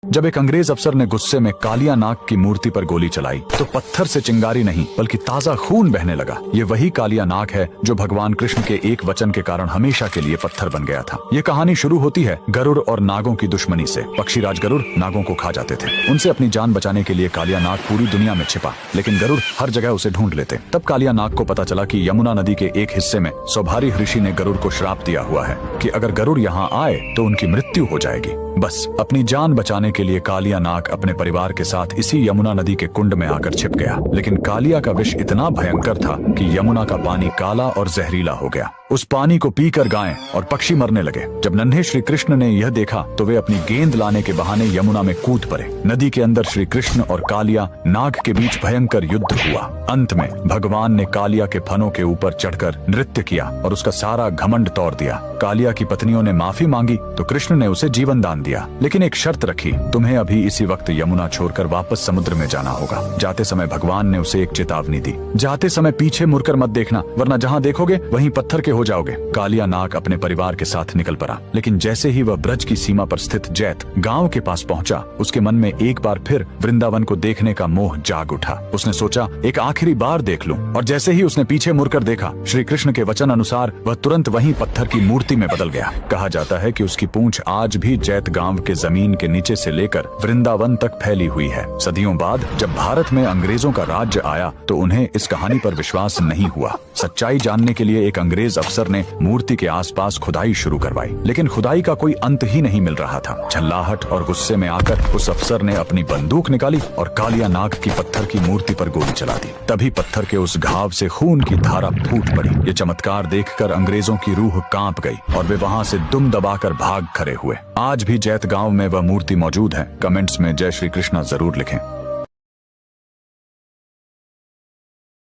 जब एक अंग्रेज अफसर ने गुस्से में कालिया नाग की मूर्ति पर गोली चलाई तो पत्थर से चिंगारी नहीं बल्कि ताजा खून बहने लगा। ये वही कालिया नाग है जो भगवान कृष्ण के एक वचन के कारण हमेशा के लिए पत्थर बन गया था। ये कहानी शुरू होती है गरुड़ और नागों की दुश्मनी से। पक्षीराज गरुड़ नागों को खा जाते थे। उनसे अपनी जान बचाने के लिए कालिया नाग पूरी दुनिया में छिपा, लेकिन गरुड़ हर जगह उसे ढूंढ लेते। तब कालिया नाग को पता चला कि यमुना नदी के एक हिस्से में सौभारी ऋषि ने गरुड़ को श्राप दिया हुआ है कि अगर गरुड़ यहाँ आए तो उनकी मृत्यु हो जाएगी। बस अपनी जान बचाने के लिए कालिया नाग अपने परिवार के साथ इसी यमुना नदी के कुंड में आकर छिप गया। लेकिन कालिया का विष इतना भयंकर था कि यमुना का पानी काला और जहरीला हो गया। उस पानी को पीकर गायें और पक्षी मरने लगे। जब नन्हे श्री कृष्ण ने यह देखा तो वे अपनी गेंद लाने के बहाने यमुना में कूद पड़े। नदी के अंदर श्री कृष्ण और कालिया नाग के बीच भयंकर युद्ध हुआ। अंत में भगवान ने कालिया के फनों के ऊपर चढ़कर नृत्य किया और उसका सारा घमंड तोड़ दिया। कालिया की पत्नियों ने माफी मांगी तो कृष्ण ने उसे जीवन दान दिया, लेकिन एक शर्त रखी, तुम्हें अभी इसी वक्त यमुना छोड़कर वापस समुद्र में जाना होगा। जाते समय भगवान ने उसे एक चेतावनी दी, जाते समय पीछे मुड़कर मत देखना, वरना जहाँ देखोगे वहीं पत्थर के हो जाओगे। कालिया नाग अपने परिवार के साथ निकल पड़ा, लेकिन जैसे ही वह ब्रज की सीमा पर स्थित जैत गांव के पास पहुंचा, उसके मन में एक बार फिर वृंदावन को देखने का मोह जाग उठा। उसने सोचा एक आखिरी बार देख लूं, और जैसे ही उसने पीछे मुड़कर देखा, श्री कृष्ण के वचन अनुसार वह तुरंत वहीं पत्थर की मूर्ति में बदल गया। कहा जाता है कि उसकी पूंछ आज भी जैत गांव के जमीन के नीचे से लेकर वृंदावन तक फैली हुई है। सदियों बाद जब भारत में अंग्रेजों का राज्य आया तो उन्हें इस कहानी पर विश्वास नहीं हुआ। सच्चाई जानने के लिए एक अंग्रेज अफसर ने मूर्ति के आसपास खुदाई शुरू करवाई, लेकिन खुदाई का कोई अंत ही नहीं मिल रहा था। झल्लाहट और गुस्से में आकर उस अफसर ने अपनी बंदूक निकाली और कालिया नाग की पत्थर की मूर्ति पर गोली चला दी। तभी पत्थर के उस घाव से खून की धारा फूट पड़ी। ये चमत्कार देखकर अंग्रेजों की रूह कांप गई और वे वहां से दुम दबाकर भाग खड़े हुए। आज भी जैत गांव में वह मूर्ति मौजूद है। कमेंट्स में जय श्री कृष्णा जरूर लिखें।